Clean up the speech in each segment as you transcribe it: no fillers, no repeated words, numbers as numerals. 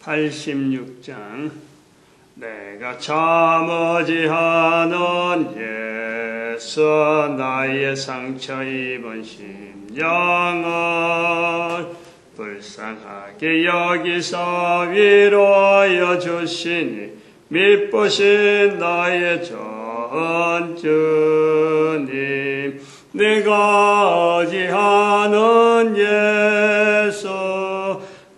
86장. 내가 참어지하는 예수 나의 상처 입은 심령을 불쌍하게 여기서 위로하여 주시니 미쁘신 나의 전 주님. 내가 의지하는 예수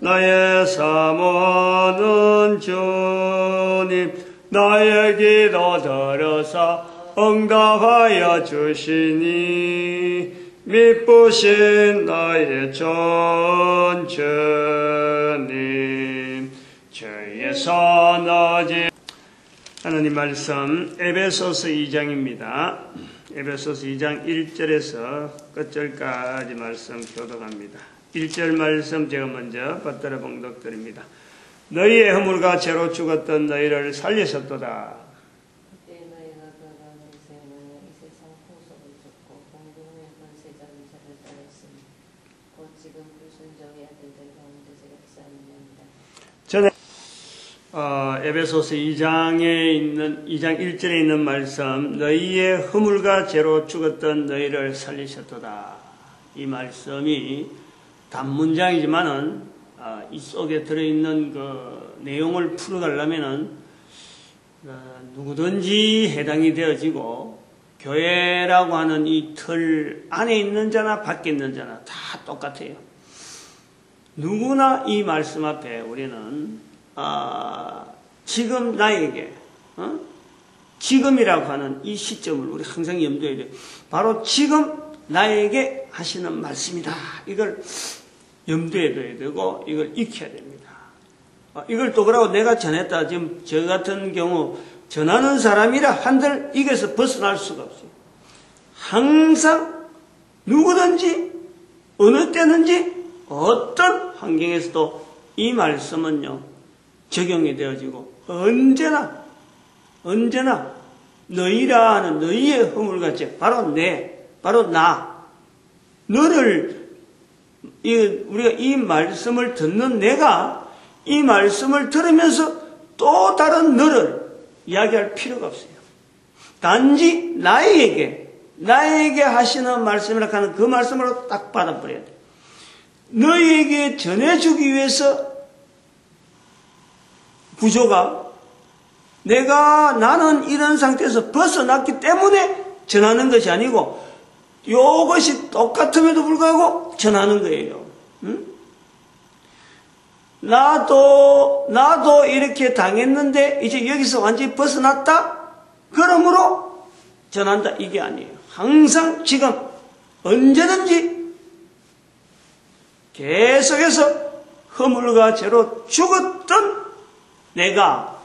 나의 사모하는 주님. 나의 기도 들어서 응답하여 주시니 미쁘신 나의 전 주님. 주의 선하지. 하나님 말씀 에베소서 2장입니다. 에베소서 2장 1절에서 끝절까지 말씀 교독합니다. 1절 말씀 제가 먼저 받들어 봉독드립니다. 너희의 허물과 죄로 죽었던 너희를 살리셨도다. 그때 너희가 그간 일생은 이 세상 풍속을 쫓고 공중의 권세자를 저를 따랐으니 곧 지금 불순종의 아들들 가운데 제가 싸우느니라. 전에 에베소서 2장 1절에 있는 말씀, 너희의 허물과 죄로 죽었던 너희를 살리셨도다. 이 말씀이 단문장이지만은 이 속에 들어있는 그 내용을 풀어가려면은 누구든지 해당이 되어지고 교회라고 하는 이 틀 안에 있는 자나 밖에 있는 자나 다 똑같아요. 누구나 이 말씀 앞에 우리는 지금 나에게 지금이라고 하는 이 시점을 우리 항상 염두에 둬요. 바로 지금 나에게 하시는 말씀이다. 이걸 염두에 둬야 되고 이걸 익혀야 됩니다. 이걸 또 그러고 내가 전했다. 지금 저 같은 경우 전하는 사람이라 한들 이것에서 벗어날 수가 없어요. 항상 누구든지 어느 때든지 어떤 환경에서도 이 말씀은요 적용이 되어지고 언제나 너희라 하는 너희의 허물과 죄, 바로 나 너를 우리가 이 말씀을 듣는 내가 이 말씀을 들으면서 또 다른 너를 이야기할 필요가 없어요. 단지 나에게 하시는 말씀이라 하는 그 말씀으로 딱 받아버려야 돼요. 너희에게 전해주기 위해서 구조가 나는 이런 상태에서 벗어났기 때문에 전하는 것이 아니고 이것이 똑같음에도 불구하고 전하는 거예요. 응? 나도 이렇게 당했는데 이제 여기서 완전히 벗어났다? 그러므로 전한다. 이게 아니에요. 항상 지금 언제든지 계속해서 허물과 죄로 죽었던 내가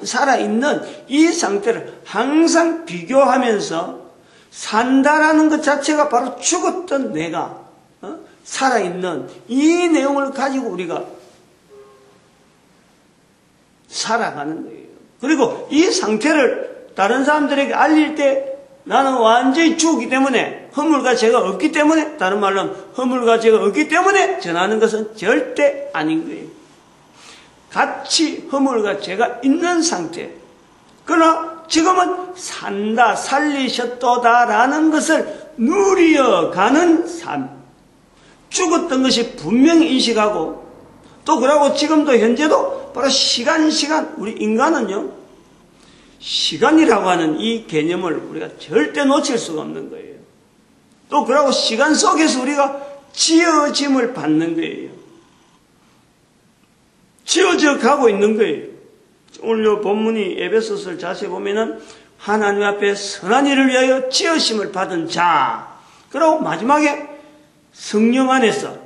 살아있는 이 상태를 항상 비교하면서 산다라는 것 자체가 바로 죽었던 내가 살아있는 이 내용을 가지고 우리가 살아가는 거예요. 그리고 이 상태를 다른 사람들에게 알릴 때 나는 완전히 죽기 때문에 허물과 죄가 없기 때문에 다른 말로 하면 허물과 죄가 없기 때문에 전하는 것은 절대 아닌 거예요. 같이 허물과 죄가 있는 상태. 그러나 지금은 산다, 살리셨도다라는 것을 누려가는 삶. 죽었던 것이 분명히 인식하고 또 그러고 지금도 현재도 바로 시간 우리 인간은요 시간이라고 하는 이 개념을 우리가 절대 놓칠 수가 없는 거예요. 또 그러고 시간 속에서 우리가 지어짐을 받는 거예요. 지어져 가고 있는 거예요. 오늘 이 본문이 에베소서를 자세히 보면은 하나님 앞에 선한 일을 위하여 지으심을 받은 자. 그리고 마지막에 성령 안에서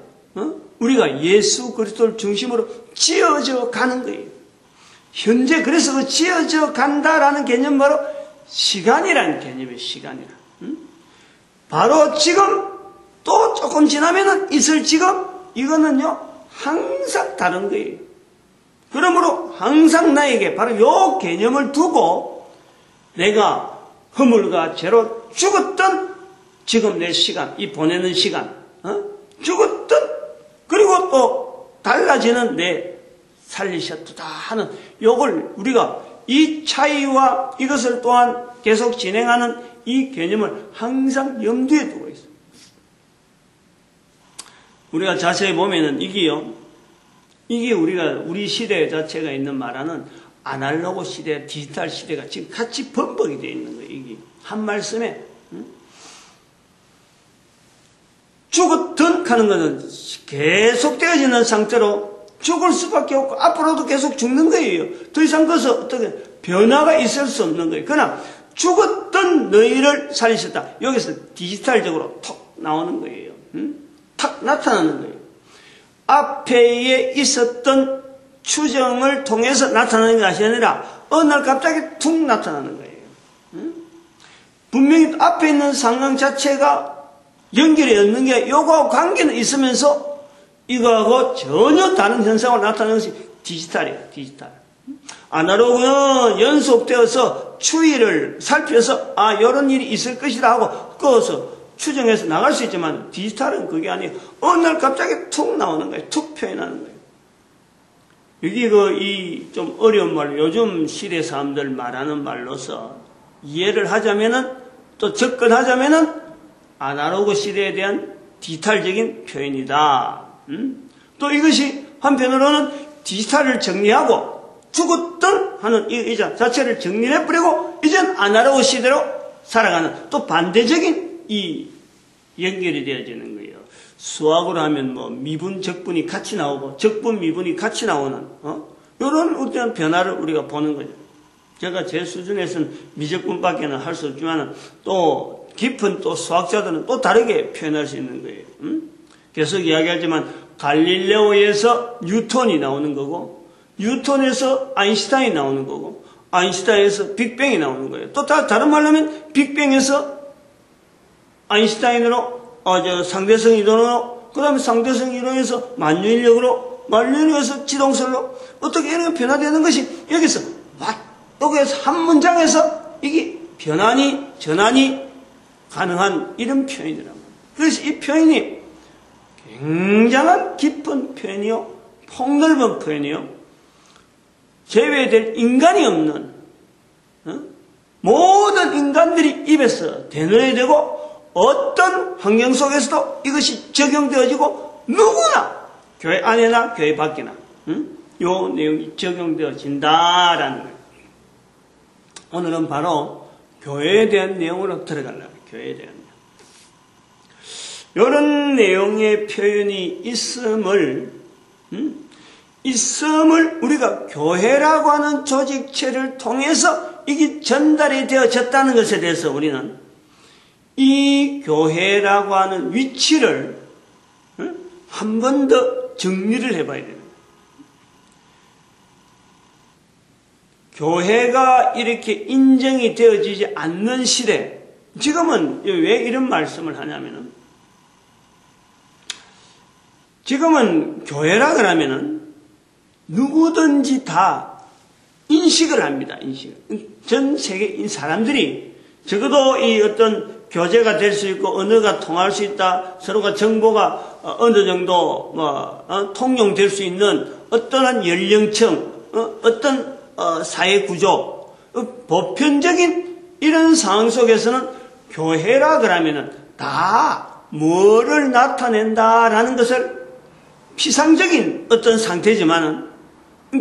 우리가 예수 그리스도를 중심으로 지어져 가는 거예요. 현재 그래서 그 지어져 간다라는 개념 바로 시간이라는 개념이에요. 시간이라. 바로 지금 또 조금 지나면은 있을 지금 이거는요 항상 다른 거예요. 그러므로 항상 나에게 바로 요 개념을 두고 내가 허물과 죄로 죽었던 지금 내 시간, 이 보내는 시간, 죽었던 그리고 또 달라 달라지는데 살리셨도다 하는 요걸 우리가 이 차이와 이것을 또한 계속 진행하는 이 개념을 항상 염두에 두고 있어요. 우리가 자세히 보면은 이게 우리 시대 자체가 있는 말하는 아날로그 시대, 디지털 시대가 지금 같이 번복이 되어 있는 거예요. 이게 한 말씀에 죽었든 하는 것은 계속되어지는 상태로 죽을 수밖에 없고 앞으로도 계속 죽는 거예요. 더 이상 그것은 어떻게 변화가 있을 수 없는 거예요. 그러나 죽었던 너희를 살리셨다. 여기서 디지털적으로 톡 나오는 거예요. 탁 나타나는 거예요. 앞에 있었던 추정을 통해서 나타나는 것이 아니라 어느 날 갑자기 툭 나타나는 거예요. 분명히 앞에 있는 상황 자체가 연결이 없는 게 요거하고 관계는 있으면서 이거하고 전혀 다른 현상으로 나타나는 것이 디지털이에요. 디지털. 아날로그는 연속되어서 추이를 살펴서 이런 일이 있을 것이다 하고 그것을 추정해서 나갈 수 있지만 디지털은 그게 아니에요. 어느 날 갑자기 툭 나오는 거예요. 툭 표현하는 거예요. 여기 좀 어려운 말로 요즘 시대 사람들 말하는 말로서 이해를 하자면은 또 접근하자면은 아날로그 시대에 대한 디지털적인 표현이다. 또 이것이 한편으로는 디지털을 정리하고 죽었던 하는 이 자체를 정리해버리고 이젠 아날로그 시대로 살아가는 또 반대적인 이 연결이 되어지는 거예요. 수학으로 하면 미분, 적분이 같이 나오고 적분, 미분이 같이 나오는 이런 어떤 변화를 우리가 보는 거죠. 제가 제 수준에서는 미적분밖에는 할 수 없지만 또 깊은 또 수학자들은 또 다르게 표현할 수 있는 거예요. 계속 이야기하지만 갈릴레오에서 뉴턴이 나오는 거고 뉴턴에서 아인슈타인이 나오는 거고 아인슈타인에서 빅뱅이 나오는 거예요. 또 다른 말로 하면 빅뱅에서 아인슈타인으로 상대성 이론으로 그 다음에 상대성 이론에서 만유인력으로 만유인력에서 지동설로 어떻게 이런 변화되는 것이 여기서 한 문장에서 이게 전환이 가능한 이런 표현이란 말이에요. 그래서 이 표현이 굉장한 깊은 표현이요, 폭넓은 표현이요, 제외될 인간이 없는 모든 인간들이 입에서 대넣어야 되고 어떤 환경 속에서도 이것이 적용되어지고 누구나 교회 안에나 교회 밖에나 요 내용이 적용되어진다라는 거예요. 오늘은 바로 교회에 대한 내용으로 들어가려고 해요. 교회에 대한 내용. 이런 내용의 표현이 있음을 우리가 교회라고 하는 조직체를 통해서 이게 전달이 되어졌다는 것에 대해서 우리는 이 교회라고 하는 위치를 한 번 더 정리를 해봐야 됩니다. 교회가 이렇게 인정이 되어지지 않는 시대, 지금은 왜 이런 말씀을 하냐면은, 지금은 교회라 그러면은 누구든지 다 인식을 합니다. 전 세계 사람들이 적어도 이 어떤 교제가 될 수 있고 언어가 통할 수 있다. 서로가 정보가 어느 정도 통용될 수 있는 어떠한 연령층, 어떤 사회 구조, 보편적인 이런 상황 속에서는 교회라 그러면은 다 뭐를 나타낸다라는 것을 피상적인 어떤 상태지만은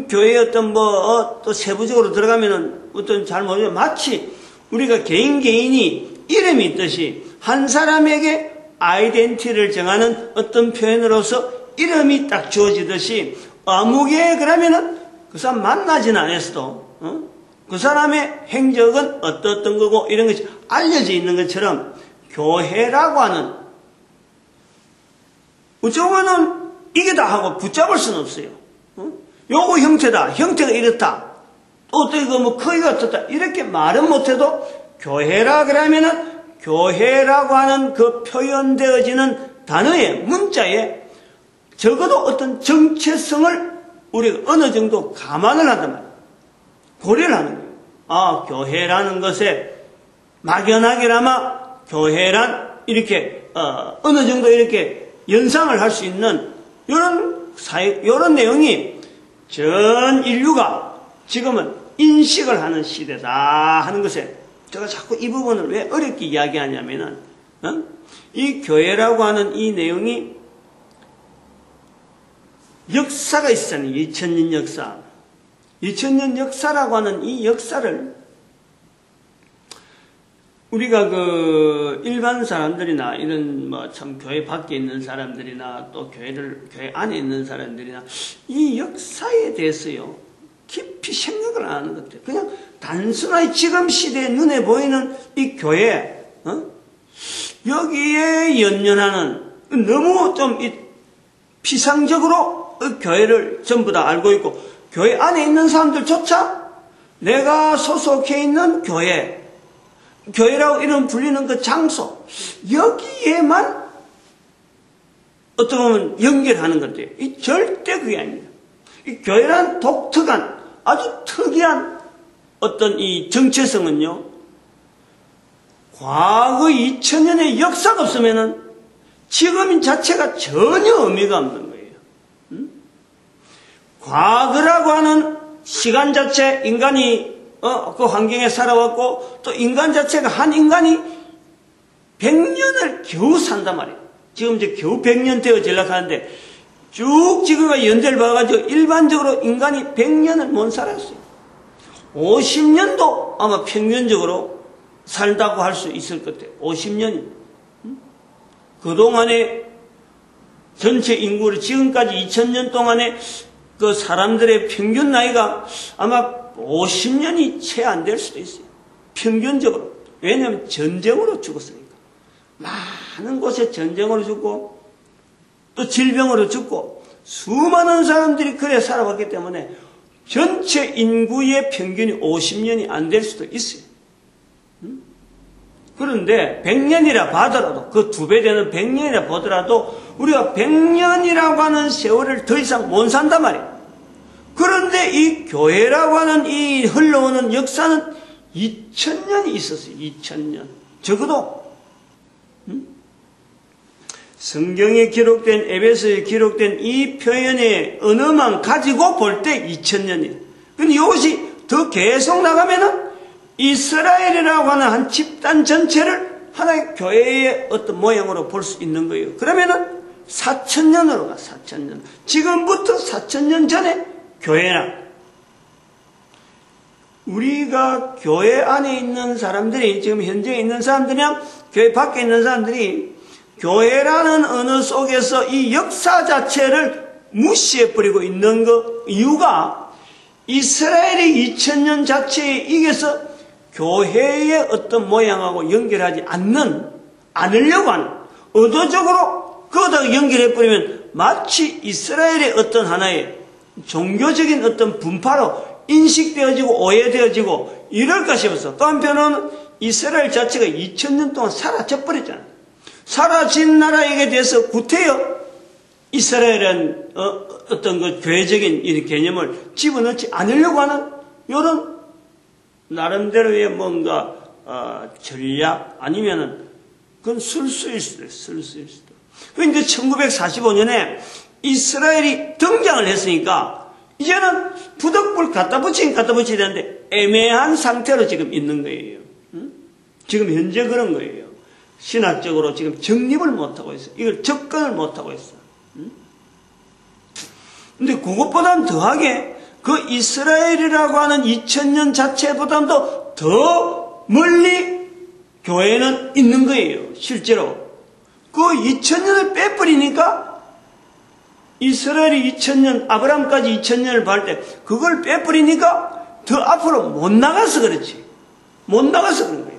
교회의 어떤 또 세부적으로 들어가면은 어떤 잘 모르죠. 마치 우리가 개인이 이름이 있듯이 한 사람에게 아이덴티티를 정하는 어떤 표현으로서 이름이 딱 주어지듯이 아무개 그러면은 그 사람 만나지는 않았어도 그 사람의 행적은 어떤 거고 이런 것이 알려져 있는 것처럼 교회라고 하는 어쩌면은 이게다 하고 붙잡을 수는 없어요. 요거 형태다. 형태가 이렇다. 또 어떻게 크기가 어떻다. 이렇게 말은 못해도 교회라 그러면은 교회라고 하는 그 표현되어지는 단어의 문자에 적어도 어떤 정체성을 우리가 어느 정도 감안을 한단 말이에요. 고려를 하는 거예요. 교회라는 것에 막연하게나마 교회란 이렇게 어느 정도 이렇게 연상을 할 수 있는 이런 이런 내용이 전 인류가 지금은 인식을 하는 시대다 하는 것에 제가 자꾸 이 부분을 왜 어렵게 이야기하냐면은, 이 교회라고 하는 이 내용이 역사가 있잖아요. 2000년 역사. 2000년 역사라고 하는 이 역사를 우리가 일반 사람들이나 이런 참 교회 밖에 있는 사람들이나 또 교회 안에 있는 사람들이나 이 역사에 대해서요 깊이 생각을 안 하는 것 같아요. 그냥 단순하게 지금 시대에 눈에 보이는 이 교회, 여기에 연연하는 너무 좀 피상적으로 교회를 전부 다 알고 있고, 교회 안에 있는 사람들조차 내가 소속해 있는 교회라고 이름 불리는 그 장소, 여기에만 어떻게 보면 연결하는 건데, 절대 그게 아닙니다. 이 교회란 독특한, 아주 특이한 어떤 이 정체성은요, 과거 2000년의 역사가 없으면은 지금 자체가 전혀 의미가 없는 거예요. 과거라고 하는 시간 자체, 인간이 그 환경에 살아왔고, 또 인간 자체가 한 인간이 100년을 겨우 산단 말이에요. 지금 이제 겨우 100년 되어지려고 하는데, 쭉 지금의 연대를 봐가지고 일반적으로 인간이 100년을 못 살았어요. 50년도 아마 평균적으로 살다고 할 수 있을 것 같아요. 50년이. 그동안에 전체 인구를 지금까지 2000년 동안에 그 사람들의 평균 나이가 아마 50년이 채 안 될 수도 있어요. 평균적으로. 왜냐하면 전쟁으로 죽었으니까. 많은 곳에 전쟁으로 죽고 또 질병으로 죽고 수많은 사람들이 그래 살아왔기 때문에 전체 인구의 평균이 50년이 안 될 수도 있어요. 그런데 100년이라 하더라도, 그 2배 되는 100년이라 보더라도 우리가 100년이라고 하는 세월을 더 이상 못 산단 말이에요. 그런데 이 교회라고 하는 이 흘러오는 역사는 2000년이 있었어요. 2000년. 적어도 성경에 기록된, 에베소에 기록된 이 표현의 언어만 가지고 볼 때 2000년이에요. 근데 이것이 더 계속 나가면은 이스라엘이라고 하는 한 집단 전체를 하나의 교회의 어떤 모양으로 볼 수 있는 거예요. 그러면은 4000년으로 가, 4000년. 지금부터 4000년 전에 교회라. 우리가 교회 안에 있는 사람들이, 지금 현재 있는 사람들이랑 교회 밖에 있는 사람들이 교회라는 언어 속에서 이 역사 자체를 무시해버리고 있는 이유가 이스라엘의 2000년 자체에 이겨서 교회의 어떤 모양하고 연결하지 않으려고 하는, 의도적으로 거기다가 연결해버리면 마치 이스라엘의 어떤 하나의 종교적인 어떤 분파로 인식되어지고 오해되어지고 이럴까 싶어서, 또 한편으로는 이스라엘 자체가 2000년 동안 사라져버렸잖아요. 사라진 나라에게 대해서 구태여 이스라엘은 어떤 그 교회적인 이 개념을 집어넣지 않으려고 하는 이런 나름대로의 뭔가 전략 아니면은 그건 술수일 수도 있어요. 술수일 수도. 그런데 1945년에 이스라엘이 등장을 했으니까 이제는 부덕불 갖다 붙여야 되는데 애매한 상태로 지금 있는 거예요. 지금 현재 그런 거예요. 신학적으로 지금 정립을 못하고 있어요. 이걸 접근을 못하고 있어요. 근데 그것보다는 더하게 그 이스라엘이라고 하는 2000년 자체보다도 더 멀리 교회는 있는 거예요. 실제로. 그 2000년을 빼버리니까 이스라엘이 2000년, 아브라함까지 2000년을 볼 때 그걸 빼버리니까 더 앞으로 못 나가서 그렇지. 못 나가서 그런 거예요.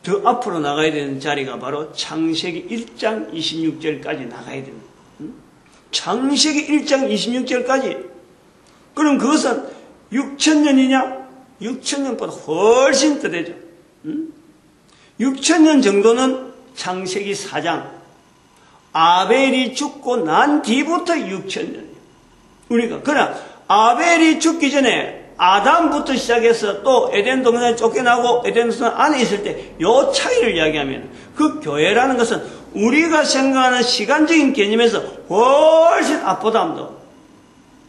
더 앞으로 나가야 되는 자리가 바로 창세기 1장 26절까지 나가야 됩니다. 창세기 1장 26절까지. 그럼 그것은 6000년이냐? 6000년보다 훨씬 더 되죠. 6000년 정도는 창세기 4장. 아벨이 죽고 난 뒤부터 6000년이에요. 우리가. 그러나 아벨이 죽기 전에 아담부터 시작해서 또 에덴 동산에 쫓겨나고 에덴 동산 안에 있을 때 요 차이를 이야기하면 그 교회라는 것은 우리가 생각하는 시간적인 개념에서 훨씬 앞보다도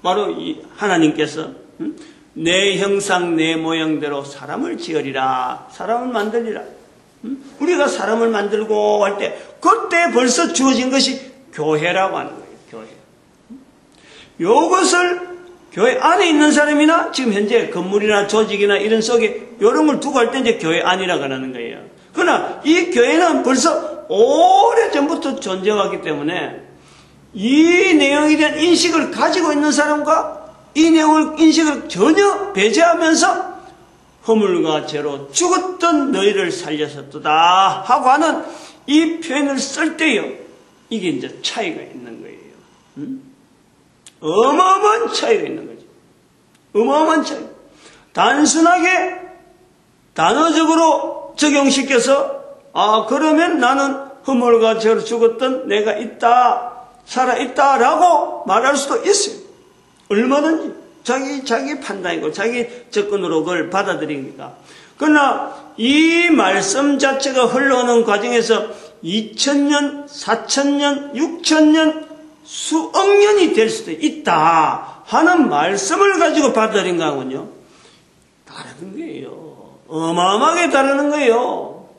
바로 이 하나님께서 내 형상 내 모양대로 사람을 지으리라, 사람을 만들리라. 우리가 사람을 만들고 할 때 그때 벌써 주어진 것이 교회라고 하는 거예요. 교회. 요것을 교회 안에 있는 사람이나 지금 현재 건물이나 조직이나 이런 속에 이런 걸 두고 할 때 이제 교회 안이라고 하는 거예요. 그러나 이 교회는 벌써 오래전부터 존재하기 때문에 이 내용에 대한 인식을 가지고 있는 사람과 이 내용을 인식을 전혀 배제하면서 허물과 죄로 죽었던 너희를 살렸었도다 하고 하는 이 표현을 쓸 때요, 이게 이제 차이가 있는 거예요. 어마어마한 차이가 있는 거죠. 어마어마한 차이. 단순하게 단어적으로 적용시켜서 그러면 나는 허물과 죄로 죽었던 내가 있다, 살아있다라고 말할 수도 있어요. 얼마든지 자기 판단이고 자기 접근으로 그걸 받아들이니까. 그러나 이 말씀 자체가 흘러오는 과정에서 2000년, 4000년, 6000년, 수억 년이 될 수도 있다 하는 말씀을 가지고 받아들인 거하고는요, 다른 거예요. 어마어마하게 다르는 거예요.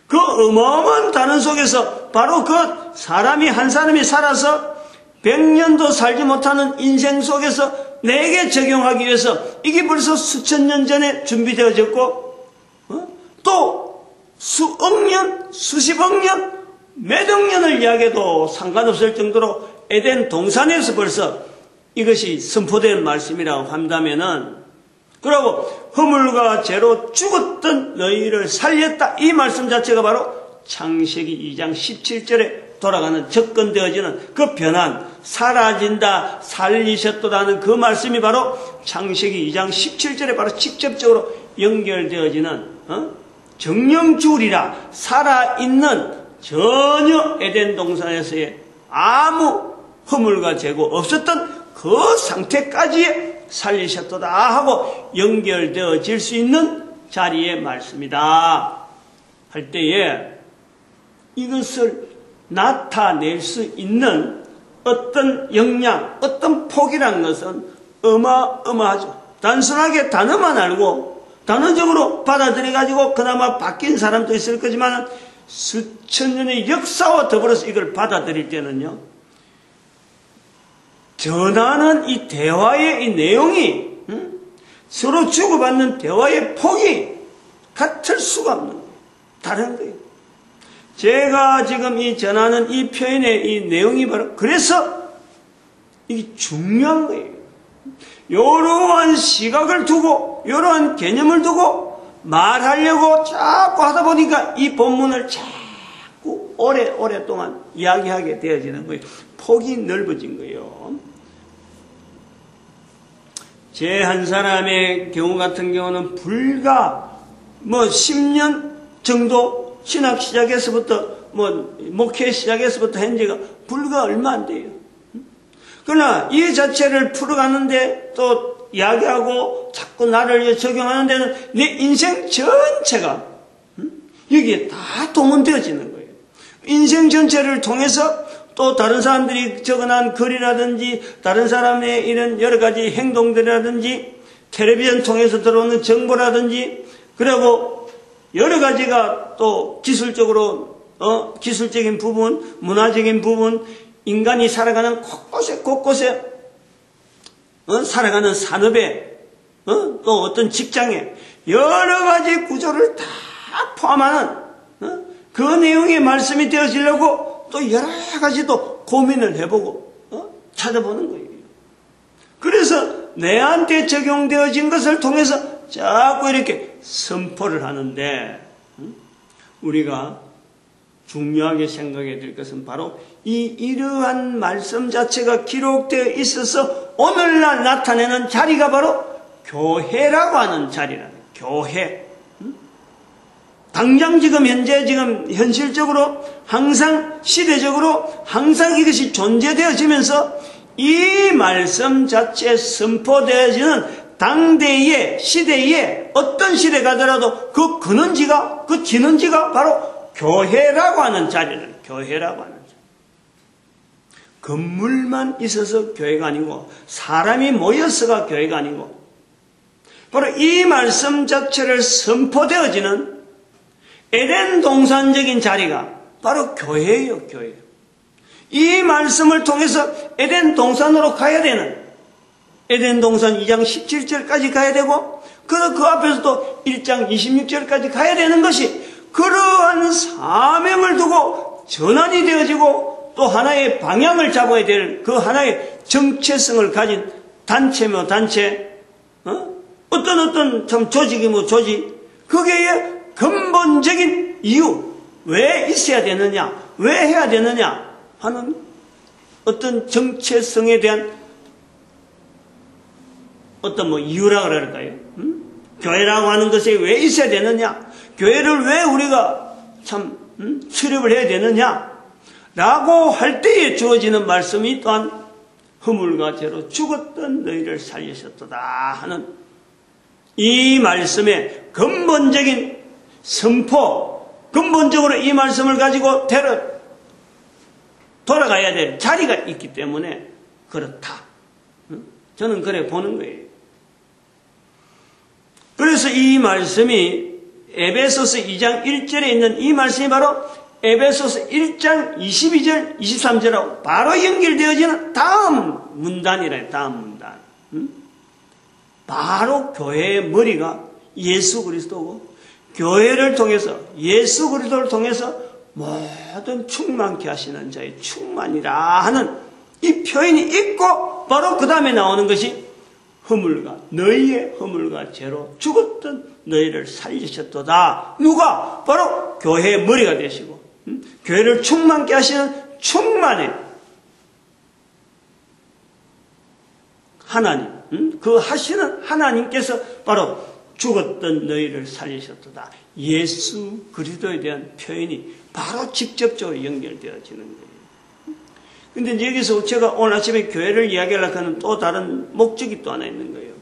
그 어마어마한 단어 속에서 바로 그 사람이 한 사람이 살아서 100년도 살지 못하는 인생 속에서 내게 적용하기 위해서 이게 벌써 수천 년 전에 준비되어졌고, 또 수억 년, 수십억 년, 몇억 년을 이야기해도 상관없을 정도로 에덴 동산에서 벌써 이것이 선포된 말씀이라고 한다면은, 그리고 허물과 죄로 죽었던 너희를 살렸다, 이 말씀 자체가 바로 창세기 2장 17절에 돌아가는 접근되어지는 그 변환, 사라진다, 살리셨도라는 그 말씀이 바로 창세기 2장 17절에 바로 직접적으로 연결되어지는 정령주리라, 살아있는 전혀 에덴 동산에서의 아무 허물과 죄고 없었던 그 상태까지 살리셨도다 하고 연결되어질 수 있는 자리의 말씀이다 할 때에 이것을 나타낼 수 있는 어떤 역량, 어떤 폭이라는 것은 어마어마하죠. 단순하게 단어만 알고 단어적으로 받아들여가지고 그나마 바뀐 사람도 있을 거지만 수천 년의 역사와 더불어서 이걸 받아들일 때는요, 전하는 이 대화의 이 내용이 서로 주고받는 대화의 폭이 같을 수가 없는 거예요. 다른 거예요. 제가 지금 이 전하는 이 표현의 이 내용이 바로 그래서 이게 중요한 거예요. 이러한 시각을 두고 이러한 개념을 두고 말하려고 자꾸 하다 보니까 이 본문을 자꾸 오랫동안 이야기하게 되어지는 거예요. 폭이 넓어진 거예요. 제 한 사람의 경우 같은 경우는 불과 10년 정도 신학 시작해서부터 목회 시작해서부터 현재가 불과 얼마 안 돼요. 그러나 이 자체를 풀어가는데 또 이야기하고 자꾸 나를 적용하는 데는 내 인생 전체가 여기에 다 동원되어지는 거예요. 인생 전체를 통해서 또 다른 사람들이 적어놓은 글이라든지 다른 사람의 이런 여러 가지 행동들이라든지 텔레비전 통해서 들어오는 정보라든지, 그리고 여러 가지가 또 기술적으로 기술적인 부분, 문화적인 부분, 인간이 살아가는 곳곳에 살아가는 산업에 또 어떤 직장에 여러 가지 구조를 다 포함하는 그 내용의 말씀이 되어지려고 또 여러 가지 또 고민을 해보고 찾아보는 거예요. 그래서 내한테 적용되어진 것을 통해서 자꾸 이렇게 선포를 하는데, 우리가 중요하게 생각해야 될 것은 바로 이러한 말씀 자체가 기록되어 있어서 오늘날 나타내는 자리가 바로 교회라고 하는 자리라는 거예요. 교회. 당장 지금 현재 현실적으로 항상 시대적으로 항상 이것이 존재되어지면서 이 말씀 자체에 선포되어지는 당대의 시대에 어떤 시대 가더라도 그 근원지가, 그 진원지가 바로 교회라고 하는 자리를, 교회라고 하는 자리. 건물만 있어서 교회가 아니고 사람이 모여서가 교회가 아니고 바로 이 말씀 자체를 선포되어지는 에덴 동산적인 자리가 바로 교회예요, 교회. 이 말씀을 통해서 에덴 동산으로 가야 되는, 에덴 동산 2장 17절까지 가야 되고 그 앞에서도 1장 26절까지 가야 되는 것이 그러한 사명을 두고 전환이 되어지고 또 하나의 방향을 잡아야 될 그 하나의 정체성을 가진 단체며 단체, 어떤 참 조직이며 조직, 그게 근본적인 이유, 왜 있어야 되느냐, 왜 해야 되느냐 하는 어떤 정체성에 대한 어떤 이유라 그럴까요? 교회라고 하는 것이 왜 있어야 되느냐, 교회를 왜 우리가 참 수립을 해야 되느냐 라고 할 때에 주어지는 말씀이 또한 허물과 죄로 죽었던 너희를 살리셨도다 하는 이 말씀의 근본적인 선포, 근본적으로 이 말씀을 가지고 돌아가야 될 자리가 있기 때문에 그렇다. 저는 그래 보는 거예요. 그래서 이 말씀이 에베소서 2장 1절에 있는 이 말씀이 바로 에베소서 1장 22절, 23절하고 바로 연결되어지는 다음 문단이래요. 다음 문단. 바로 교회의 머리가 예수 그리스도고 교회를 통해서 예수 그리스도를 통해서 모든 충만케 하시는 자의 충만이라 하는 이 표현이 있고 바로 그 다음에 나오는 것이 허물과 너희의 허물과 죄로 죽었던 너희를 살리셨도다. 누가? 바로 교회의 머리가 되시고 교회를 충만케 하시는 충만의 하나님, 그 하시는 하나님께서 바로 죽었던 너희를 살리셨도다. 예수 그리스도에 대한 표현이 바로 직접적으로 연결되어지는 거예요. 근데 여기서 제가 오늘 아침에 교회를 이야기하려고 하는 또 다른 목적이 또 하나 있는 거예요.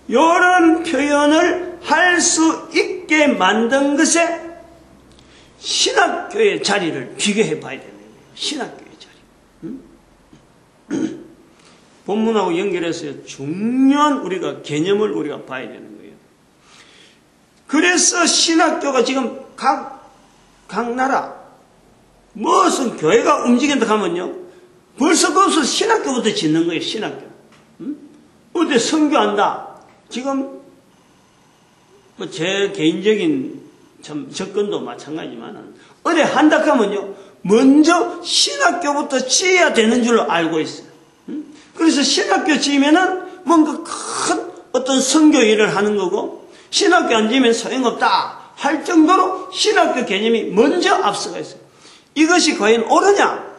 이런 표현을 할 수 있게 만든 것에 신학교의 자리를 비교해 봐야 되는 거예요. 신학교의 자리. 본문하고 연결해서 중요한 우리가 개념을 우리가 봐야 되는 거예요. 그래서 신학교가 지금 각 나라 무슨 교회가 움직인다 하면요 벌써 거기서 신학교부터 짓는 거예요. 신학교. 어디 선교한다. 지금 뭐 제 개인적인 참 접근도 마찬가지지만 어디 한다 하면요 먼저 신학교부터 지어야 되는 줄로 알고 있어요. 그래서 신학교 지으면은 뭔가 큰 어떤 선교 일을 하는 거고 신학교 안 지으면 소용없다 할 정도로 신학교 개념이 먼저 앞서가 있어요. 이것이 과연 옳으냐?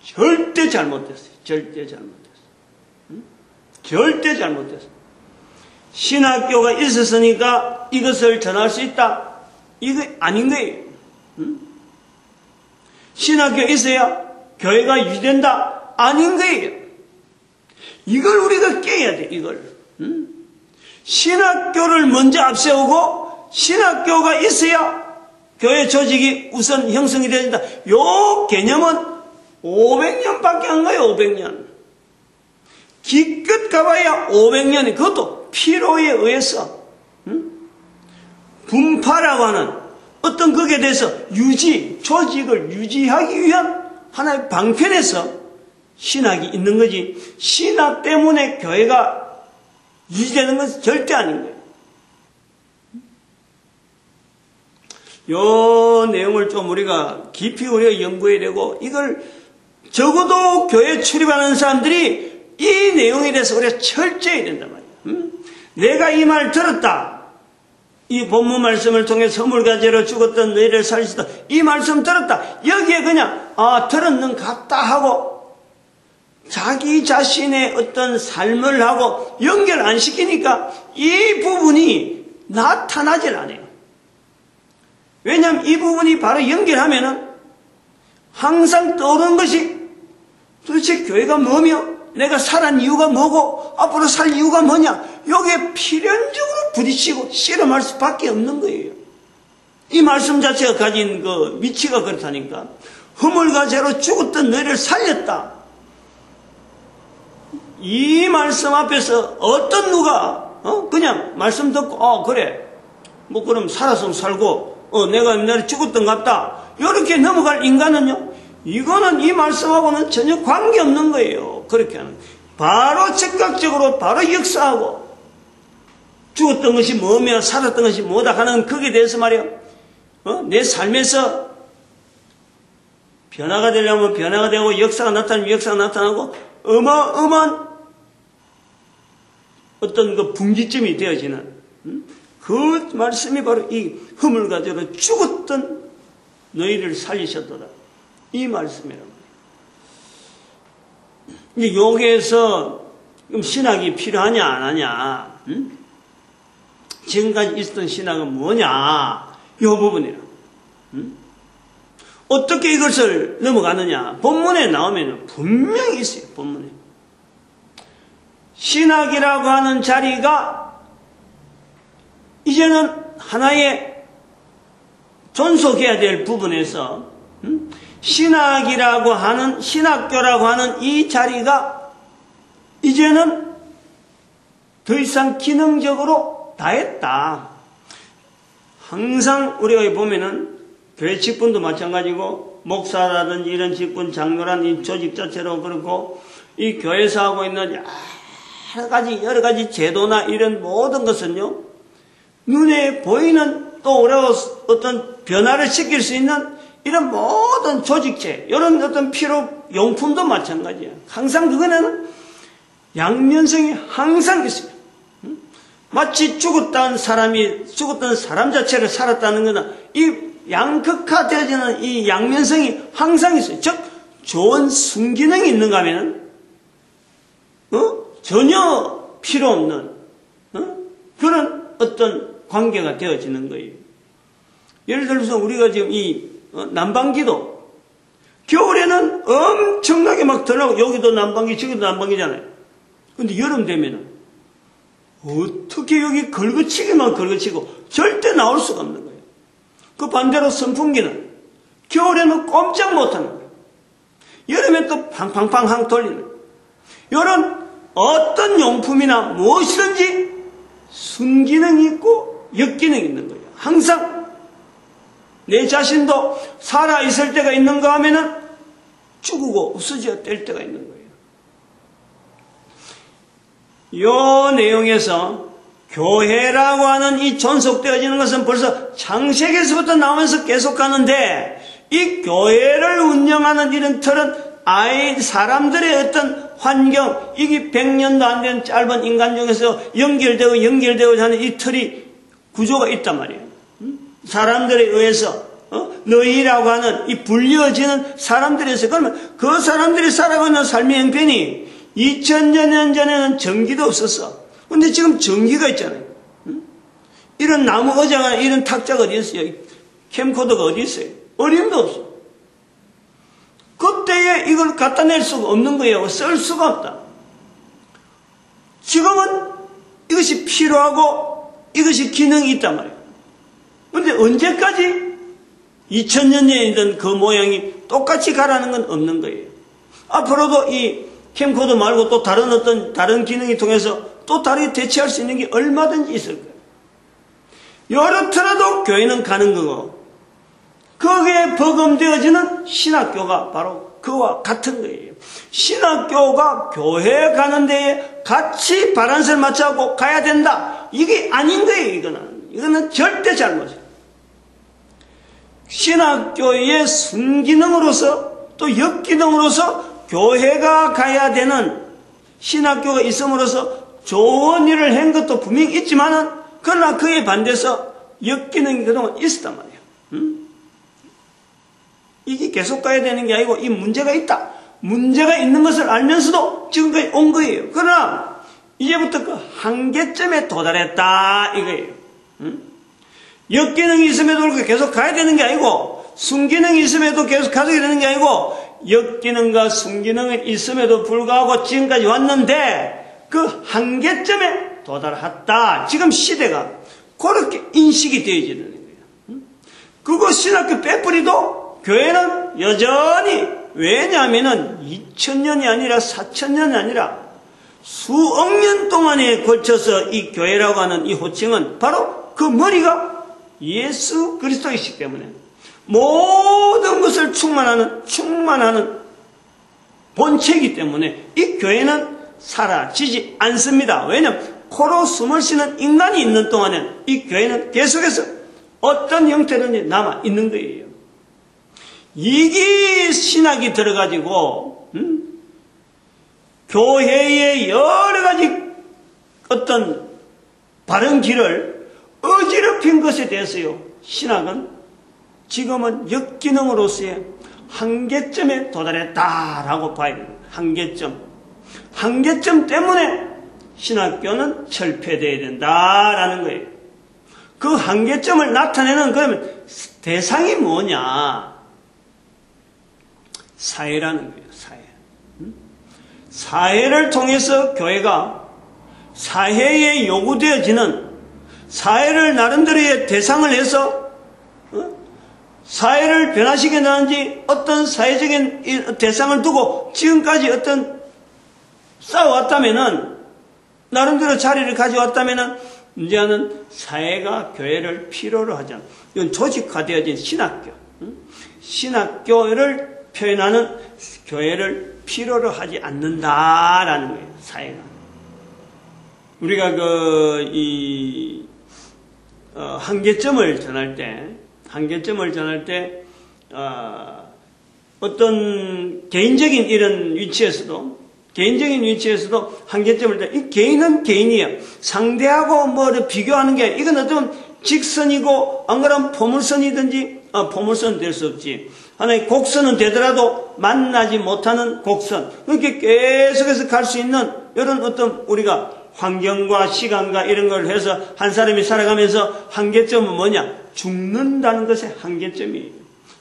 절대 잘못됐어요. 절대 잘못됐어요. 절대 잘못됐어요. 신학교가 있었으니까 이것을 전할 수 있다. 이거 아닌 거예요. 신학교 있어야 교회가 유지된다. 아닌 거예요. 이걸 우리가 깨야 돼. 이걸. 신학교를 먼저 앞세우고 신학교가 있어야 교회 조직이 우선 형성이 된다. 요 개념은 500년밖에 안 가요. 500년. 기껏 가봐야 500년이 그것도 필요에 의해서 분파라고 하는 어떤 것에 대해서 조직을 유지하기 위한 하나의 방편에서 신학이 있는 거지 신학 때문에 교회가 유지되는 것은 절대 아닌 거예요. 요 내용을 좀 우리가 깊이 우리가 연구해야 되고 이걸 적어도 교회에 출입하는 사람들이 이 내용에 대해서 우리가 철저해야 된단 말이에요. 내가 이 말 들었다. 이 본문 말씀을 통해 허물과 죄로 죽었던 너희를 살리시다. 이 말씀 들었다. 여기에 그냥 들었는 같다 하고 자기 자신의 어떤 삶을 하고 연결 안 시키니까 이 부분이 나타나질 않아요. 왜냐하면 이 부분이 바로 연결하면은 항상 떠오르는 것이 도대체 교회가 뭐며 내가 살아난 이유가 뭐고 앞으로 살 이유가 뭐냐? 여기에 필연적으로 부딪히고 씨름할 수밖에 없는 거예요. 이 말씀 자체가 가진 그 위치가 그렇다니까. 허물과 죄로 죽었던 너희를 살렸다. 이 말씀 앞에서 어떤 누가 그냥 말씀 듣고 그래 뭐 그럼 살았으면 살고 내가 옛날에 죽었던 것 같다 이렇게 넘어갈 인간은요, 이거는 이 말씀하고는 전혀 관계없는 거예요. 그렇게 하는 바로 즉각적으로 바로 역사하고 죽었던 것이 뭐며 살았던 것이 뭐다 하는 거기에 대해서 말이야 내 삶에서 변화가 되려면 변화가 되고 역사가 나타나면 역사가 나타나고 어마어마한 어떤 그 분기점이 되어지는 그 말씀이 바로 이 허물과 죄로 죽었던 너희를 살리셨도다. 이 말씀이란 말이에요. 이제 여기에서 신학이 필요하냐 안 하냐, 지금까지 있었던 신학은 뭐냐, 이 부분이라. 어떻게 이것을 넘어가느냐, 본문에 나오면 분명히 있어요. 본문에 신학이라고 하는 자리가 이제는 하나의 존속해야 될 부분에서 신학이라고 하는, 신학교라고 하는 이 자리가 이제는 더 이상 기능적으로 다 했다. 항상 우리가 보면은 교회 직분도 마찬가지고 목사라든지 이런 직분, 장로란 이 조직 자체로 그렇고 이 교회에서 하고 있는 여러 가지 제도나 이런 모든 것은요, 눈에 보이는 또 우리가 어떤 변화를 시킬 수 있는 이런 모든 조직체, 이런 어떤 필요 용품도 마찬가지야. 항상 그거는 양면성이 항상 있습니다. 마치 죽었던 사람 자체를 살았다는 것은 이 양극화되어지는 이 양면성이 항상 있어요. 즉, 좋은 순기능이 있는가 하면은, 전혀 필요 없는, 그런 어떤 관계가 되어지는 거예요. 예를 들어서 우리가 지금 이 난방기도 겨울에는 엄청나게 막 들어가고 여기도 난방기 저기도 난방기잖아요. 근데 여름 되면은 어떻게 여기 걸거치기만 걸거치고 절대 나올 수가 없는 거예요. 그 반대로 선풍기는 겨울에는 꼼짝 못하는 거예요. 여름엔 또 팡팡팡 돌리는 거예요. 이런 어떤 용품이나 무엇이든지 순기능이 있고 역기능이 있는 거예요. 항상 내 자신도 살아있을 때가 있는가 하면은 죽고 없어져 뗄 때가 있는 거예요. 이 내용에서 교회라고 하는 이 존속되어지는 것은 벌써 창세기에서부터 나오면서 계속 가는데, 이 교회를 운영하는 이런 틀은 사람들의 어떤 환경, 이게 100년도 안 된 짧은 인간 중에서 연결되고 하는 이 틀이 구조가 있단 말이에요. 사람들에 의해서 너희라고 하는 이 불려지는 사람들에서, 그러면 그 사람들이 살아가는 삶의 형편이 2000년 전에는 전기도 없었어. 근데 지금 전기가 있잖아요. 이런 나무 의자가, 이런 탁자가 어디 있어요? 캠코더가 어디 있어요? 어림도 없어. 그때에 이걸 갖다 낼 수가 없는 거예요. 쓸 수가 없다. 지금은 이것이 필요하고 이것이 기능이 있단 말이에요. 근데 언제까지 2000년 전이던 그 모양이 똑같이 가라는 건 없는 거예요. 앞으로도 이 캠코더 말고 또 다른 기능이 통해서 또 다르게 대체할 수 있는 게 얼마든지 있을 거예요. 이렇더라도 교회는 가는 거고, 거기에 버금되어지는 신학교가 바로 그와 같은 거예요. 신학교가 교회에 가는 데에 같이 바란스를 맞춰갖고 가야 된다. 이게 아닌 거예요, 이거는 절대 잘못이에요. 신학교의 순기능으로서 또 역기능으로서 교회가 가야 되는 신학교가 있음으로써 좋은 일을 한 것도 분명히 있지만은, 그러나 그에 반대해서 역기능이 그동안 있었단 말이에요. 이게 계속 가야 되는 게 아니고 이 문제가 있다. 문제가 있는 것을 알면서도 지금까지 온 거예요. 그러나 이제부터 그 한계점에 도달했다 이거예요. 역기능이 있음에도 불구하고 계속 가야 되는 게 아니고, 순기능이 있음에도 계속 가져야 되는 게 아니고, 역기능과 순기능이 있음에도 불구하고 지금까지 왔는데, 그 한계점에 도달했다. 지금 시대가 그렇게 인식이 되어지는 거예요. 그거 신학교 빼뿌리도 교회는 여전히, 왜냐하면은 2000년이 아니라 4000년이 아니라 수억 년 동안에 걸쳐서 이 교회라고 하는 이 호칭은 바로 그 머리가 예수 그리스도이시기 때문에 모든 것을 충만하는 본체이기 때문에 이 교회는 사라지지 않습니다. 왜냐하면 코로 숨을 쉬는 인간이 있는 동안에 이 교회는 계속해서 어떤 형태로든지 남아 있는 거예요. 이게 신학이 들어가지고 교회의 여러 가지 어떤 바른 길을 어지럽힌 것에 대해서요, 신학은 지금은 역기능으로서의 한계점에 도달했다라고 봐야 됩니다. 한계점 때문에 신학교는 철폐되어야 된다라는 거예요. 그 한계점을 나타내는 그러면 대상이 뭐냐? 사회라는 거예요. 사회를 통해서 교회가 사회에 요구되어지는, 사회를 나름대로의 대상을 해서 사회를 변화시켜 나는지 어떤 사회적인 대상을 두고 지금까지 어떤 싸워왔다면은, 나름대로 자리를 가져왔다면은, 이제는 사회가 교회를 필요로 하지 않아. 이건 조직화되어진 신학교. 신학교를 표현하는 교회를 필요로 하지 않는다라는 거예요, 사회가. 우리가 한계점을 전할 때, 어떤 개인적인 이런 위치에서도 한계점을, 이 개인은 개인이에요. 상대하고 뭐를 비교하는 게, 이건 어떤 직선이고, 안 그러면 포물선이든지, 포물선은 될 수 없지. 하나의 곡선은 되더라도 만나지 못하는 곡선. 그렇게 계속해서 갈 수 있는 이런 어떤 우리가 환경과 시간과 이런 걸 해서 한 사람이 살아가면서 한계점은 뭐냐? 죽는다는 것의 한계점이에요.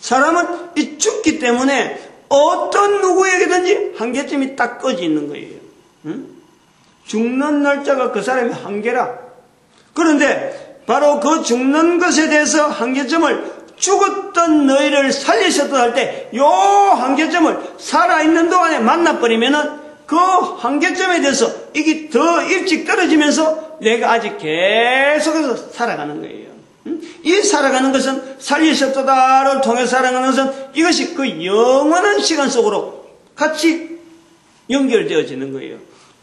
사람은 이 죽기 때문에 어떤 누구에게든지 한계점이 딱 꺼져 있는 거예요. 죽는 날짜가 그 사람의 한계라. 그런데 바로 그 죽는 것에 대해서 한계점을 죽었던 너희를 살리셨다 할 때 요 한계점을 살아있는 동안에 만나버리면은 그 한계점에 대해서 이게 더 일찍 떨어지면서 내가 아직 계속해서 살아가는 거예요. 이 살아가는 것은 살리셨다를 통해 살아가는 것은 이것이 그 영원한 시간 속으로 같이 연결되어지는 거예요.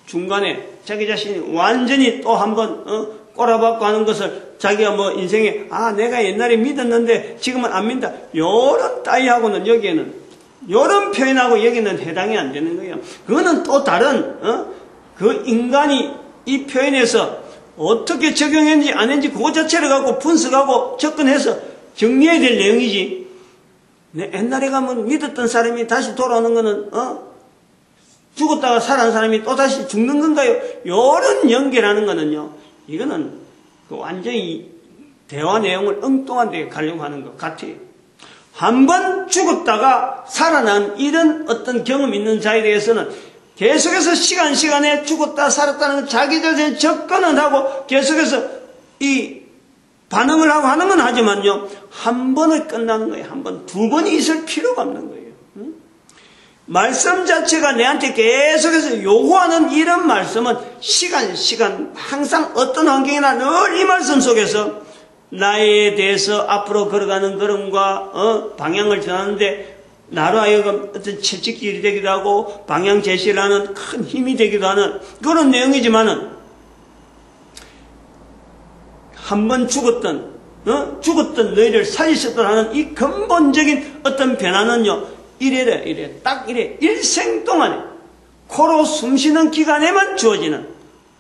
중간에 자기 자신이 완전히 또 한번 꼬라박고 하는 것을 자기가 뭐 인생에 내가 옛날에 믿었는데 지금은 안 믿는다. 요런 따위하고는 여기에는 요런 표현하고 여기는 해당이 안 되는 거예요. 그거는 또 다른 그 인간이 이 표현에서 어떻게 적용했는지 안 했는지 그거 자체를 갖고 분석하고 접근해서 정리해야 될 내용이지. 옛날에 가면 믿었던 사람이 다시 돌아오는 거는 죽었다가 살아난 사람이 또 다시 죽는 건가요? 요런 연결하는 거는요, 이거는 완전히 대화 내용을 엉뚱한 데 가려고 하는 것 같아요. 한번 죽었다가 살아난 이런 어떤 경험 있는 자에 대해서는 계속해서 시간에 죽었다 살았다는 건 자기 자신에 접근을 하고 계속해서 이 반응을 하고 하는 건 하지만요, 한 번을 끝나는 거예요. 한 번, 두 번이 있을 필요가 없는 거예요. 말씀 자체가 내한테 계속해서 요구하는 이런 말씀은 시간 항상 어떤 환경이나 늘 이 말씀 속에서 나에 대해서 앞으로 걸어가는 걸음과 방향을 전하는데 나로 하여금 어떤 채찍질이 되기도 하고 방향 제시를 하는 큰 힘이 되기도 하는 그런 내용이지만은, 한 번 죽었던 너희를 살리셨던 하는 이 근본적인 어떤 변화는요, 딱 이래 일생 동안에 코로 숨쉬는 기간에만 주어지는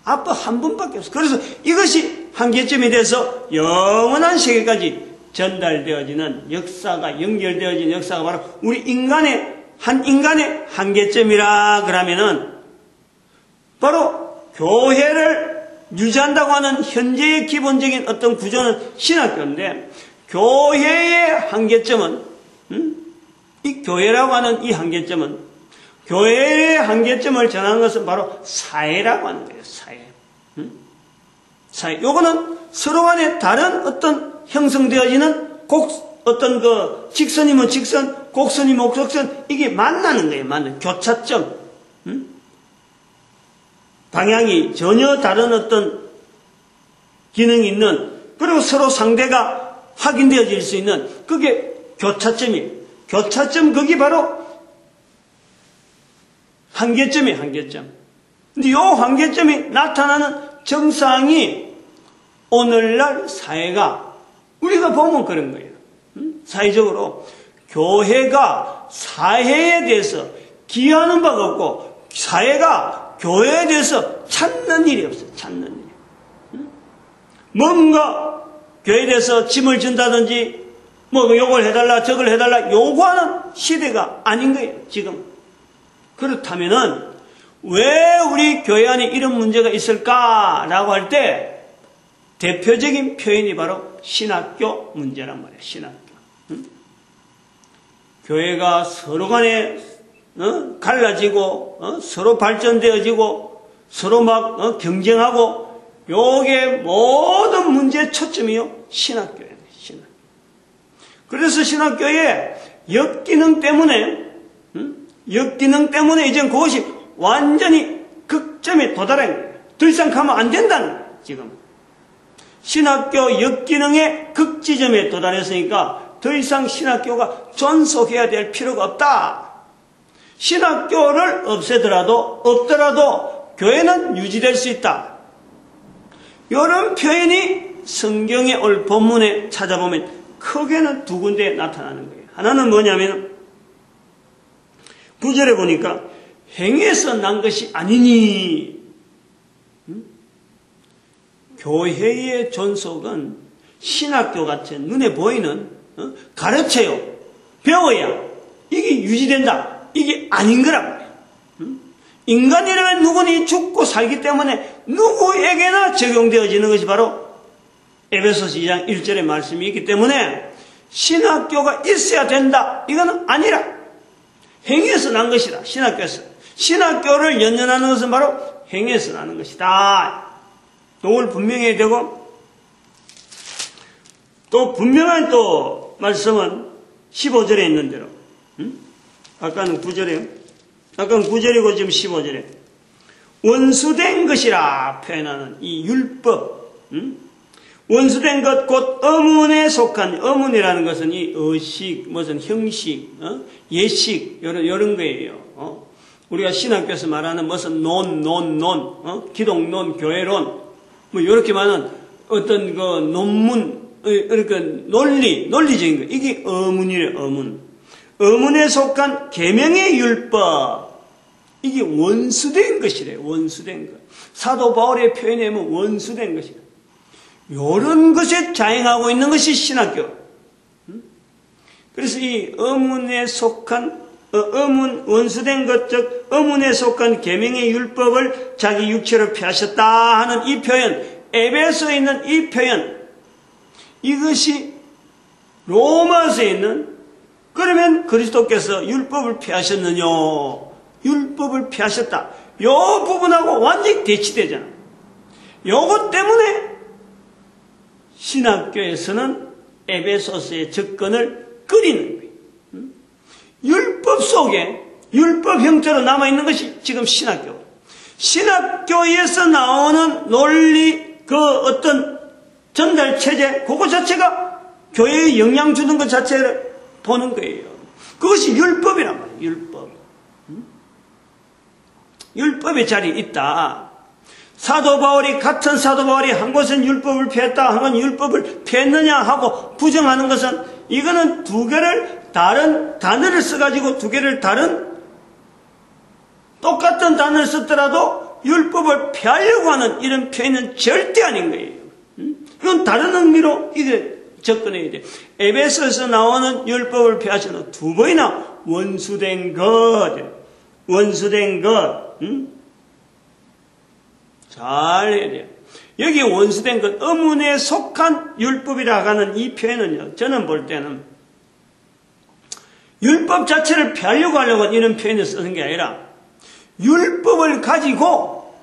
아빠 한 번밖에 없어. 그래서 이것이 한계점이 돼서 영원한 세계까지 전달되어지는 역사가, 연결되어지는 역사가 바로 우리 인간의 한계점이라 그러면은 바로 교회를 유지한다고 하는 현재의 기본적인 어떤 구조는 신학교인데, 교회의 한계점은 이 교회라고 하는 이 한계점은 교회의 한계점을 전하는 것은 바로 사회라고 하는 거예요. 사회. 사회. 요거는 서로 간에 다른 어떤 형성되어지는 어떤 그 직선이면 직선, 곡선이면 곡선, 이게 만나는 거예요. 만나는 교차점. 방향이 전혀 다른 어떤 기능이 있는, 그리고 서로 상대가 확인되어질 수 있는, 그게 교차점이에요. 교차점, 그게 바로 한계점이에요, 한계점. 근데 이 한계점이 나타나는 정상이 오늘날 사회가, 우리가 보면 그런 거예요. 사회적으로 교회가 사회에 대해서 기여하는 바가 없고, 사회가 교회에 대해서 찾는 일이 없어요. 찾는 일. 뭔가 교회에 대해서 짐을 준다든지, 뭐 요걸 해달라 저걸 해달라 요구하는 시대가 아닌 거예요, 지금. 그렇다면은 왜 우리 교회 안에 이런 문제가 있을까라고 할 때 대표적인 표현이 바로 신학교 문제란 말이에요. 신학교. 교회가 서로 간에 갈라지고 서로 발전되어지고 서로 막 경쟁하고, 요게 모든 문제의 초점이요 신학교예요. 신학교. 그래서 신학교의 역기능 때문에 이제 그것이 완전히 극점에 도달한 거예요. 더 이상 가면 안 된다는 거예요. 지금 신학교 역기능의 극지점에 도달했으니까 더 이상 신학교가 존속해야 될 필요가 없다. 신학교를 없더라도 교회는 유지될 수 있다. 이런 표현이 성경에 올 본문에 찾아보면 크게는 두 군데에 나타나는 거예요. 하나는 뭐냐면 9절에 보니까 행위에서 난 것이 아니니. 교회의 존속은 신학교 같은 눈에 보이는 가르쳐요, 배워야 이게 유지된다, 이게 아닌 거란 말이에요. 인간이라면 누구니 죽고 살기 때문에 누구에게나 적용되어지는 것이 바로 에베소서 2장 1절의 말씀이 있기 때문에 신학교가 있어야 된다, 이거는 아니라 행위에서 난 것이다. 신학교에서. 신학교를 연연하는 것은 바로 행위에서 나는 것이다. 이걸 분명해야 되고, 또 분명한 또 말씀은 15절에 있는 대로, 아까는 9절이에요. 아까는 9절이고 지금 15절에 원수된 것이라 표현하는 이 율법, 원수된 것 곧 어문에 속한, 어문이라는 것은 이 의식, 무슨 형식, 예식, 이런 거예요. 우리가 신학교에서 말하는 무슨 기독론, 교회론, 뭐 이렇게 말하는 어떤 그 논문, 그러니까 논리적인 거, 이게 어문이래요. 어문에 속한 계명의 율법, 이게 원수된 것이래요. 원수된 것. 사도 바울의 표현에 보면 원수된 것이래. 이런 것에 자행하고 있는 것이 신학교. 그래서 이 어문에 속한, 원수된 것, 즉 어문에 속한 계명의 율법을 자기 육체로 폐하셨다 하는 이 표현, 에베소에 있는 이 표현, 이것이 로마서에 있는, 그러면 그리스도께서 율법을 폐하셨느냐, 율법을 폐하셨다, 요 부분하고 완전히 대치되잖아. 요것 때문에 신학교에서는 에베소서의 접근을 끓이는 거예요. 율법 속에 율법 형태로 남아있는 것이 지금 신학교. 신학교에서 나오는 논리, 그 어떤 전달 체제, 그거 자체가 교회에 영향 주는 것 자체를 보는 거예요. 그것이 율법이란 말이에요. 율법. 율법의 자리에 있다. 같은 사도 바울이 한 곳은 율법을 폐했다, 한 곳은 율법을 폐했느냐 하고 부정하는 것은, 이거는 두 개를 다른 단어를 써가지고 두 개를 다른 똑같은 단어를 썼더라도 율법을 폐하려고 하는 이런 표현은 절대 아닌 거예요. 이건 다른 의미로 이게 접근해야 돼. 에베소에서 나오는 율법을 폐하시는 두 번이나 원수된 것, 잘 해야 돼요. 여기 원수된 것, 어문에 속한 율법이라 하는 이 표현은요, 저는 볼 때는 율법 자체를 폐하려고 하려고 이런 표현을 쓰는 게 아니라 율법을 가지고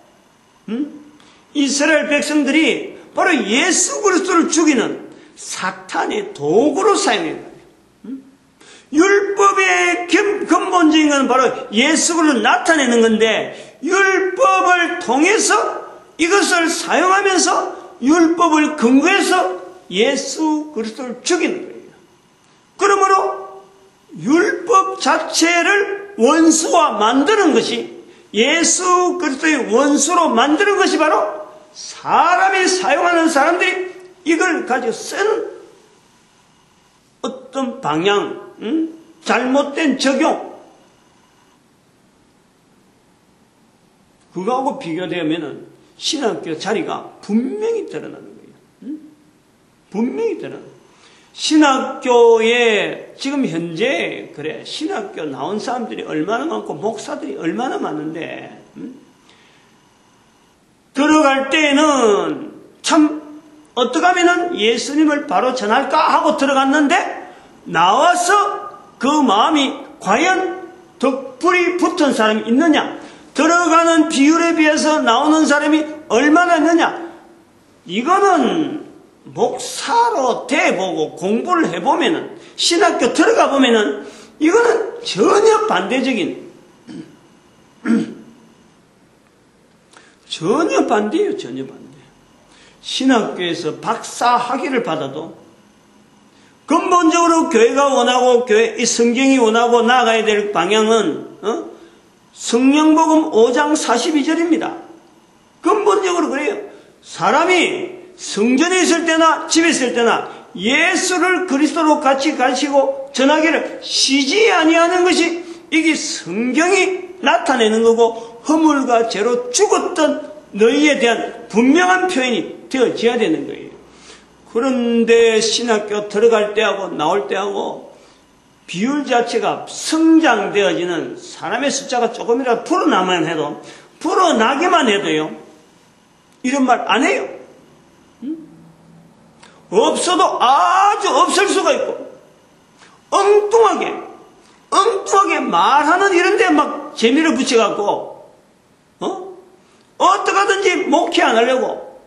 이스라엘 백성들이 바로 예수 그리스도를 죽이는 사탄의 도구로 사용했다. 율법의 근본적인 것은 바로 예수 그리스도를 나타내는 건데 율법을 통해서 이것을 사용하면서 율법을 근거해서 예수 그리스도를 죽이는 거예요. 그러므로 율법 자체를 원수화 만드는 것이 예수 그리스도의 원수로 만드는 것이 바로 사람이 사용하는 사람들이 이걸 가지고 쓰는 어떤 방향, 잘못된 적용, 그거하고 비교되면 신학교 자리가 분명히 드러나는 거예요. 분명히 드러나는 거예요. 신학교에 지금 현재 그래 신학교 나온 사람들이 얼마나 많고 목사들이 얼마나 많은데 들어갈 때에는 참 어떻게 하면 예수님을 바로 전할까 하고 들어갔는데 나와서 그 마음이 과연 덕불이 붙은 사람이 있느냐, 들어가는 비율에 비해서 나오는 사람이 얼마나 있느냐, 이거는 목사로 돼보고 공부를 해보면은 신학교 들어가 보면은 이거는 전혀 반대적인 전혀 반대예요. 전혀 반대. 신학교에서 박사 학위를 받아도 근본적으로 교회가 원하고 이 성경이 원하고 나아가야 될 방향은 성령복음 5장 42절입니다. 근본적으로 그래요. 사람이 성전에 있을 때나 집에 있을 때나 예수를 그리스도로 같이 가르치고 전하기를 쉬지 아니하는 것이 이게 성경이 나타내는 거고 허물과 죄로 죽었던 너희에 대한 분명한 표현이 되어져야 되는 거예요. 그런데 신학교 들어갈 때하고 나올 때하고 비율 자체가 성장되어지는 사람의 숫자가 조금이라도 불어나만 해도 불어나기만 해도요 이런 말 안 해요. 없어도 아주 없을 수가 있고 엉뚱하게 말하는 이런 데 막 재미를 붙여갖고 어떻게 하든지 목회 안 하려고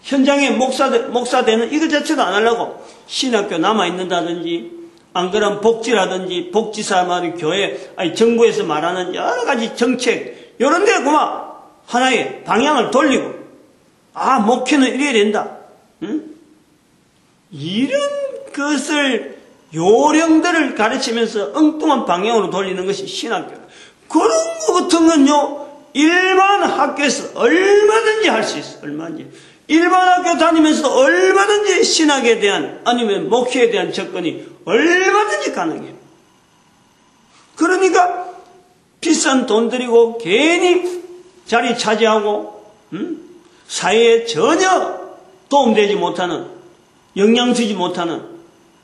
현장에 목사 되는 이것 자체도 안 하려고 신학교 남아있는다든지 안 그러면 복지라든지 복지사 말이 교회 정부에서 말하는 여러 가지 정책 이런 데 그만 하나의 방향을 돌리고 목회는 이래야 된다. 이런 것을 요령들을 가르치면서 엉뚱한 방향으로 돌리는 것이 신학교. 그런 것 같은 건요 일반 학교에서 얼마든지 할 수 있어. 얼마든지 일반 학교 다니면서도 얼마든지 신학에 대한 아니면 목회에 대한 접근이 얼마든지 가능해요. 그러니까 비싼 돈 들이고 괜히 자리 차지하고 사회에 전혀 도움되지 못하는 영향 주지 못하는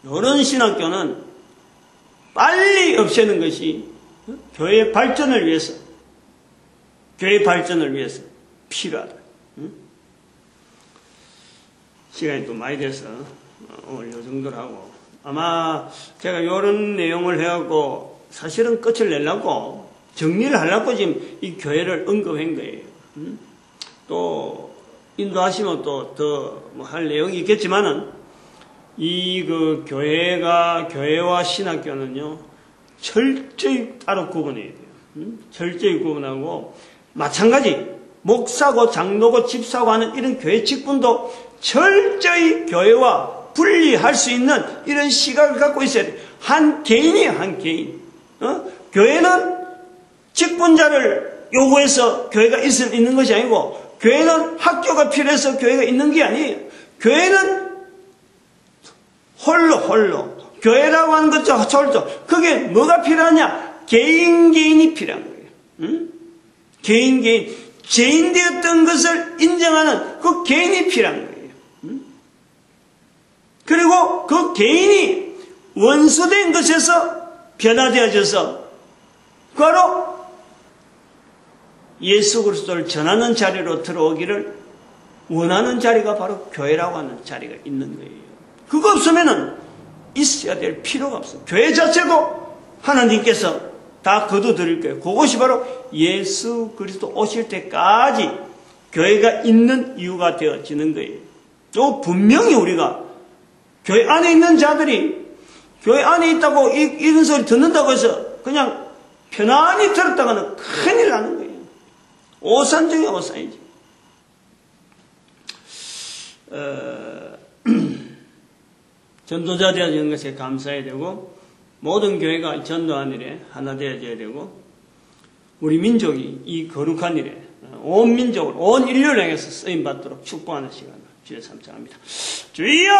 이런 신학교는 빨리 없애는 것이 교회 발전을 위해서 필요하다. 시간이 또 많이 돼서 오늘 이 정도로 하고 아마 제가 이런 내용을 해갖고 사실은 끝을 내려고 정리를 하려고 지금 이 교회를 언급한 거예요. 또 인도하시면 또 더 뭐 할 내용이 있겠지만은 그 교회와 신학교는요 철저히 따로 구분해야 돼요. 철저히 구분하고 마찬가지 목사고 장로고 집사고 하는 이런 교회 직분도 철저히 교회와 분리할 수 있는 이런 시각을 갖고 있어야 돼요. 한 개인이에요. 한 개인. 교회는 직분자를 요구해서 교회가 있는 것이 아니고 교회는 학교가 필요해서 교회가 있는 게 아니에요. 교회는 홀로 교회라고 하는 것도 홀로 그게 뭐가 필요하냐? 개인이 필요한 거예요. 개인 죄인 되었던 것을 인정하는 그 개인이 필요한 거예요. 그리고 그 개인이 원수된 것에서 변화되어져서 바로 예수 그리스도를 전하는 자리로 들어오기를 원하는 자리가 바로 교회라고 하는 자리가 있는 거예요. 그거 없으면은 있어야 될 필요가 없어요. 교회 자체도 하나님께서 다 거둬들일 거예요. 그것이 바로 예수 그리스도 오실 때까지 교회가 있는 이유가 되어지는 거예요. 또 분명히 우리가 교회 안에 있는 자들이 교회 안에 있다고 이런 소리 듣는다고 해서 그냥 편안히 들었다가는 큰일 나는 거예요. 오산 중에 오산이지. 전도자 되어지는 것에 감사해야 되고, 모든 교회가 전도하는 일에 하나 되어져야 되고, 우리 민족이 이 거룩한 일에 온 민족을, 온 인류를 향해서 쓰임받도록 축복하는 시간을 주여 삼창합니다. 주여!